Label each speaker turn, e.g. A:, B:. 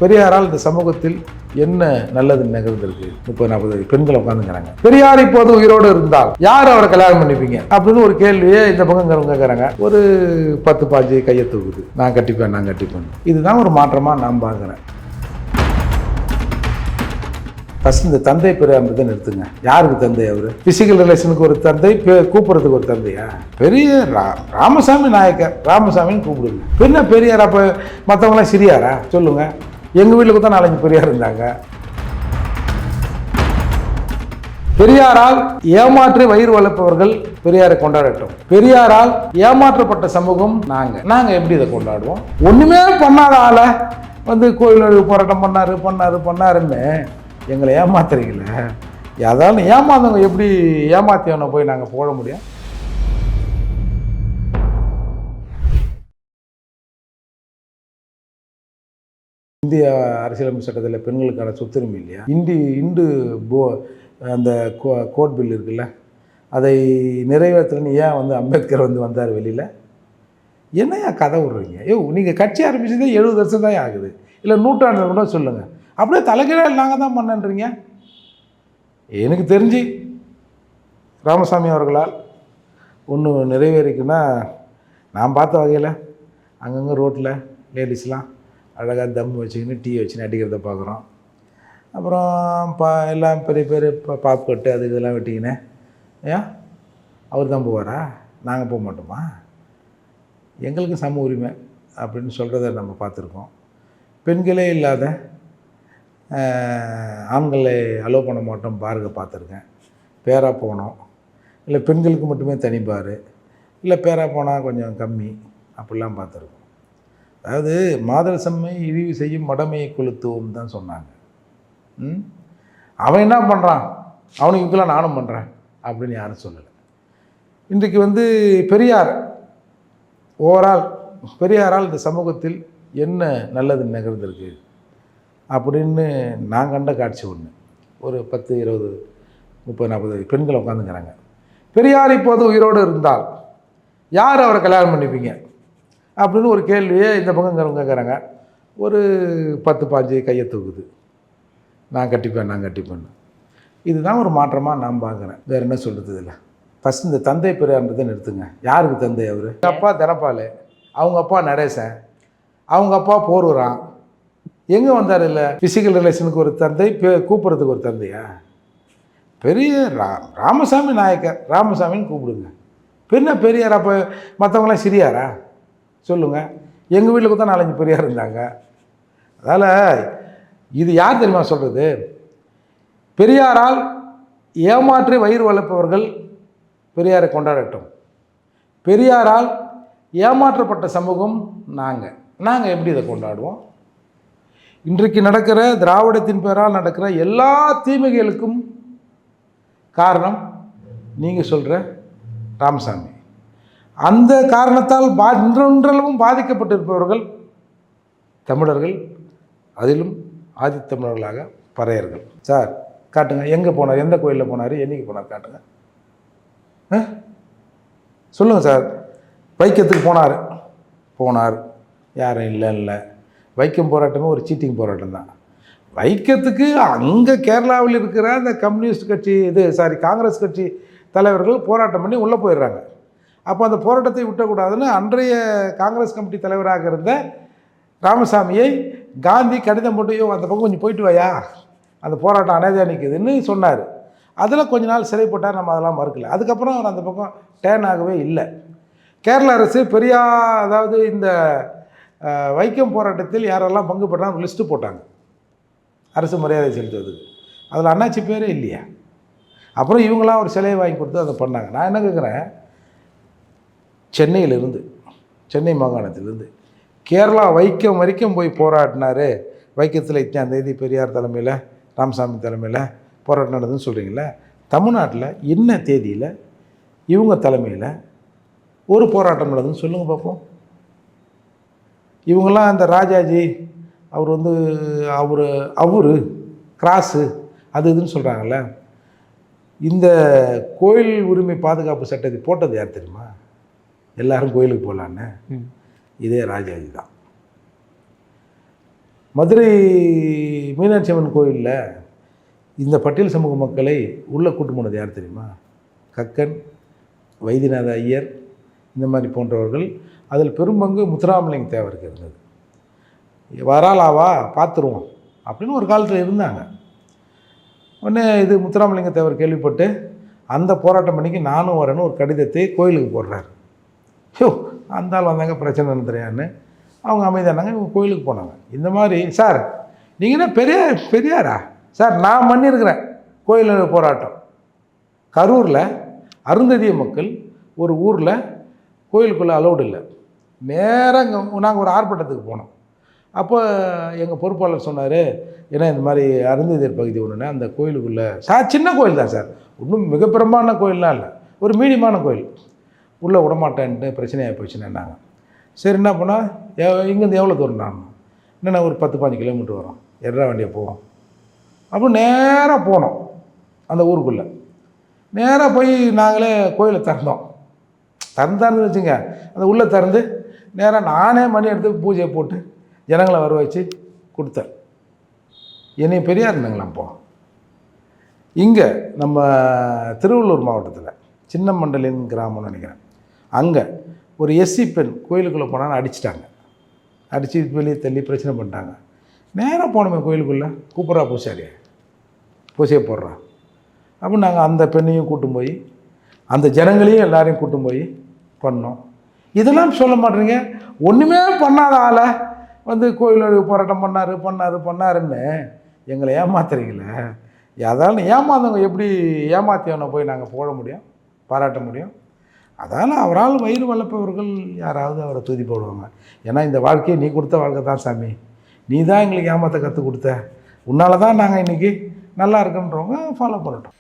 A: பெரியாரால் இந்த சமூகத்தில் என்ன நல்லது நிகழ்ந்திருக்கு? 30-40 பெண்கள் உட்காந்துக்கிறாங்க. பெரியார் இப்போது உயிரோடு இருந்தால் யார் அவரை கல்யாணம் பண்ணிப்பீங்க அப்படின்னு ஒரு கேள்வியே இந்த பக்கம் கேட்கறாங்க. ஒரு 10-15 கையை தூக்குது, நான் கட்டிப்பேன். இதுதான் ஒரு மாற்றமா நான் பார்க்குறேன். ஃபர்ஸ்ட் இந்த தந்தை பெரியார்ன்றதை நிறுத்துங்க. யாருக்கு தந்தை? அவரு பிசிக்கல் ரிலேஷனுக்கு ஒரு தந்தை, கூப்பிடுறதுக்கு ஒரு தந்தையா? பெரிய ராமசாமி நாயக்கர், ராமசாமின்னு கூப்பிடுங்க. என்ன பெரியார்? அப்ப மற்றவங்களாம் சிரியாரா? சொல்லுங்க. எங்க வீட்டுக்கு தான் 4-5 பெரியார் இருந்தாங்க. பெரியாரால் ஏமாற்றி வயிறு வளர்ப்பவர்கள் பெரியாரை கொண்டாடட்டும். பெரியாரால் ஏமாற்றப்பட்ட சமூகம் நாங்க எப்படி இதை கொண்டாடுவோம்? ஒண்ணுமே பண்ணாத ஆளை கோயில் போராட்டம் பண்ணாருன்னு எங்களை ஏமாத்துறீங்களே. அதாவது ஏமாந்தவங்க எப்படி ஏமாத்தியவனை போய் நாங்கள் போட முடியும்? இந்திய அரசியலமைப்பு சட்டத்தில் பெண்களுக்கான சொத்துரிமை இல்லையா? இந்து அந்த கோட் பில் இருக்குல்ல, அதை நிறைவேற்றலன்னு ஏன் அம்பேத்கர் வந்தார் வெளியில்? என்னையா கதை விடுறீங்க? நீங்கள் கட்சி ஆரம்பிச்சதே 70 வருஷம் தான் ஆகுது, இல்லை 100 ஆண்டு கூட சொல்லுங்கள். அப்படியே தலைகீழாக நாங்கள் தான் பண்ணன்றீங்க. எனக்கு தெரிஞ்சு ராமசாமி அவர்களால் ஒன்று நிறைவேறிக்குன்னா, நான் பார்த்த வகையில் அங்கங்கே ரோட்டில் லேடிஸ்லாம் அழகாக தம் வச்சுக்கின்னு டீ வச்சுன்னு அடிக்கிறத பார்க்குறோம். அப்புறம் எல்லாம் பெரிய பாப்கட்டு அது இதெல்லாம் வெட்டிக்கின்னு, ஏன் அவர் தான் போவாரா? நாங்கள் போக மாட்டோமா? எங்களுக்கு சம உரிமை அப்படின்னு சொல்கிறத நம்ம பார்த்துருக்கோம். பெண்களே இல்லாத ஆண்களை அலோவ் பண்ண மாட்டோம் பாருங்க பார்த்துருக்கேன். பேரா போனோம், இல்லை பெண்களுக்கு மட்டுமே தனி பாரு, இல்லை பேரா போனால் கொஞ்சம் கம்மி, அப்படிலாம் பார்த்துருக்கோம். அதாவது மாதர் செம்மை இழிவு செய்யும் மடமையை கொளுத்துவோம் தான் சொன்னாங்க. அவன் என்ன பண்ணுறான், அவனுக்கு இதுக்கெல்லாம் நானும் பண்ணுறேன் அப்படின்னு யாரும் சொல்லலை. இன்றைக்கு பெரியார் ஓவரால் பெரியாரால் இந்த சமூகத்தில் என்ன நல்லது நிகழ்ந்திருக்கு அப்படின்னு நான் கண்ட காட்சி ஒன்று. ஒரு 10-20-30-40 பெண்கள் உட்காந்துக்கிறாங்க. பெரியார் இப்போது உயிரோடு இருந்தால் யார் அவரை கல்யாணம் பண்ணிப்பீங்க அப்படின்னு ஒரு கேள்வியே இந்த பக்கம் கேட்குறாங்க. ஒரு 10-15 கையை தூக்குது, நான் கட்டிப்பேன். இதுதான் ஒரு மாற்றமாக நான் பார்க்குறேன். வேறு என்ன சொல்கிறது இல்லை. ஃபஸ்ட் இந்த தந்தை பெரியார்ன்றதை நிறுத்துங்க. யாருக்கு தந்தை? அவர் அப்பா தனபால், அவங்க அப்பா நடேசன், அவங்க அப்பா போர்வரான். எங்கே வந்தார்? இல்லை ஃபிசிக்கல் ரிலேஷனுக்கு ஒரு தந்தை, கூப்பிட்றதுக்கு ஒரு தந்தையா? பெரிய ராமசாமி நாயக்கர், ராமசாமின்னு கூப்பிடுங்க. என்ன பெரியார்? அப்போ மற்றவங்களாம் சிரியாரா? சொல்லுங்கள். எங்கள் வீட்டுக்கு தான் 4-5 பெரியார் இருந்தாங்க. அதனால் இது யார் தெரியுமா சொல்கிறது? பெரியாரால் ஏமாற்றி வயிறு வளர்ப்பவர்கள் பெரியாரை கொண்டாடட்டும். பெரியாரால் ஏமாற்றப்பட்ட சமூகம் நாங்கள் எப்படி இதை கொண்டாடுவோம்? இன்றைக்கு நடக்கிற திராவிடத்தின் பேரால் நடக்கிற எல்லா தீமைகளுக்கும் காரணம் நீங்கள் சொல்கிற ராமசாமி. அந்த காரணத்தால் இன்றளவும் பாதிக்கப்பட்டிருப்பவர்கள் தமிழர்கள், அதிலும் ஆதித்தமிழர்களாக பறையர்கள். சார் காட்டுங்க, எங்கே போனார், எந்த கோயிலில் போனார், என்றைக்கு போனார் காட்டுங்க. சொல்லுங்கள் சார். வைக்கத்துக்கு போனார். யாரும் இல்லை. வைக்கம் போராட்டமே ஒரு சீட்டிங் போராட்டம் தான். வைக்கத்துக்கு அங்கே கேரளாவில் இருக்கிற அந்த கம்யூனிஸ்ட் கட்சி காங்கிரஸ் கட்சி தலைவர்கள் போராட்டம் பண்ணி உள்ளே போயிடுறாங்க. அப்போ அந்த போராட்டத்தை விட்டக்கூடாதுன்னு அன்றைய காங்கிரஸ் கமிட்டி தலைவராக இருந்த ராமசாமியை காந்தி கடிதம் போட்டு, அந்த பக்கம் கொஞ்சம் போயிட்டு வாயா, அந்த போராட்டம் அனேதியாக நிற்குதுன்னு சொன்னார். அதில் கொஞ்ச நாள் சிறைப்பட்டார். நம்ம அதெல்லாம் மறுக்கலை. அதுக்கப்புறம் அவர் அந்த பக்கம் டேர்ன் ஆகவே இல்லை. கேரள அரசு அதாவது இந்த வைக்கம் போராட்டத்தில் யாரெல்லாம் பங்கு பெற்றாங்க லிஸ்ட்டு போட்டாங்க, அரசு மரியாதை செலுத்துவதுக்கு. அதில் அண்ணாச்சி பேரே இல்லையா? அப்புறம் இவங்களாம் ஒரு சிலையை வாங்கி கொடுத்து அதை பண்ணாங்க. நான் என்ன கேட்குறேன், சென்னை மாகாணத்திலிருந்து கேரளா வைக்கம் வரைக்கும் போய் போராடினார். வைக்கத்தில் 8ஆம் தேதி பெரியார் தலைமையில், ராமசாமி தலைமையில் போராட்டம் நடந்ததுன்னு சொல்கிறீங்களே. தமிழ்நாட்டில் என்ன தேதியில் இவங்க தலைமையில் ஒரு போராட்டம் நடந்ததுன்னு சொல்லுங்கள் பார்ப்போம். இவங்கெல்லாம் அந்த ராஜாஜி அவர் கிராஸு அது இதுன்னு சொல்கிறாங்கல்ல. இந்த கோயில் உரிமை பாதுகாப்பு சட்டத்தை போட்டது யார் தெரியுமா? எல்லாரும் கோயிலுக்கு போகலான்னு இதே ராஜாஜி தான். மதுரை மீனாட்சி அம்மன் கோயிலில் இந்த பட்டியல் சமூக மக்களை உள்ளே கூட்டு போனது யார் தெரியுமா? கக்கன், வைத்தியநாத ஐயர், இந்த மாதிரி போன்றவர்கள். அதில் பெரும்பங்கு முத்துராமலிங்க தேவருக்கு இருந்தது. வராலாவா பார்த்துருவோம் அப்படின்னு ஒரு காலத்தில் இருந்தாங்க. உடனே இது முத்துராமலிங்க தேவர் கேள்விப்பட்டு அந்த போராட்டம் பண்ணிக்கு நானும் வரேன்னு ஒரு கடிதத்தை கோயிலுக்கு போடுறாரு. அந்த ஆள் வந்தாங்க, பிரச்சனை நடந்துறியான்னு அவங்க அமைதியானாங்க. இவங்க கோயிலுக்கு போனாங்க. இந்த மாதிரி சார் நீங்கள் என்ன பெரியாரா சார்? நான் பண்ணியிருக்கிறேன் கோயில் போராட்டம். கரூரில் அருந்ததிய மக்கள் ஒரு ஊரில் கோயிலுக்குள்ளே அலௌடு இல்லை. நேராக நாங்கள் ஒரு ஆர்ப்பாட்டத்துக்கு போனோம். அப்போ எங்கள் பொறுப்பாளர் சொன்னார், ஏன்னா இந்த மாதிரி அருந்ததியர் பகுதி ஒன்றுனா அந்த கோயிலுக்குள்ளே சார் சின்ன கோயில் தான் சார், ஒன்றும் மிக பிரமாண்ட கோயிலெலாம் இல்லை, ஒரு மீடியமான கோயில், உள்ளே விடமாட்டேன்ட்டு பிரச்சனையாக போச்சுன்னாங்க. சரி என்ன பண்ணால் இங்கேருந்து எவ்வளோ தூரம் நான் என்னென்ன ஒரு 10-15 கிலோமீட்டர் வரும், எட்ரா வண்டியை போவோம். அப்போ நேராக போனோம் அந்த ஊருக்குள்ளே. நேராக போய் நாங்களே கோயிலை திறந்தான்னு வச்சுங்க. அந்த உள்ளே திறந்து நேராக நானே மணி எடுத்து பூஜையை போட்டு ஜனங்களை வர வச்சு கொடுத்தேன். என்னை பெரியார் இருந்தாங்களாம். அப்போ இங்கே நம்ம திருவள்ளூர் மாவட்டத்தில் சின்ன மண்டலின் கிராமம்னு நினைக்கிறேன், அங்கே ஒரு எஸ்சி பெண் கோயிலுக்குள்ளே போனான்னு அடிச்சிட்டாங்க. அடித்து வெளியே தள்ளி பிரச்சனை பண்ணிட்டாங்க. நேராக போனோமே கோயிலுக்குள்ளே, கூப்பிட்றா பூசையை போடுறா. அப்போ நாங்கள் அந்த பெண்ணையும் கூட்டும் போய் அந்த ஜனங்களையும் எல்லாரையும் கூட்டும் போய் பண்ணோம். இதெல்லாம் சொல்ல மாட்டேறீங்க. ஒன்றுமே பண்ணாத ஆளை வந்து கோயிலோட போராட்டம் பண்ணாருன்னு எங்களை ஏமாத்துறீங்களே. அதால் ஏமாந்தவங்க எப்படி ஏமாத்தியவனை போய் நாங்கள் போட முடியும், பாராட்ட முடியும்? அதால் அவரால் வயிறு வளர்ப்பவர்கள் யாராவது அவரை தூதி போடுவாங்க. ஏன்னா இந்த வாழ்க்கையை நீ கொடுத்த வாழ்க்கை தான் சாமி, நீ தான் எங்களுக்கு ஏமாற்ற கற்றுக் கொடுத்த, உன்னால தான் நாங்கள் இன்றைக்கி நல்லா இருக்குன்றவங்க ஃபாலோ பண்ணட்டும்.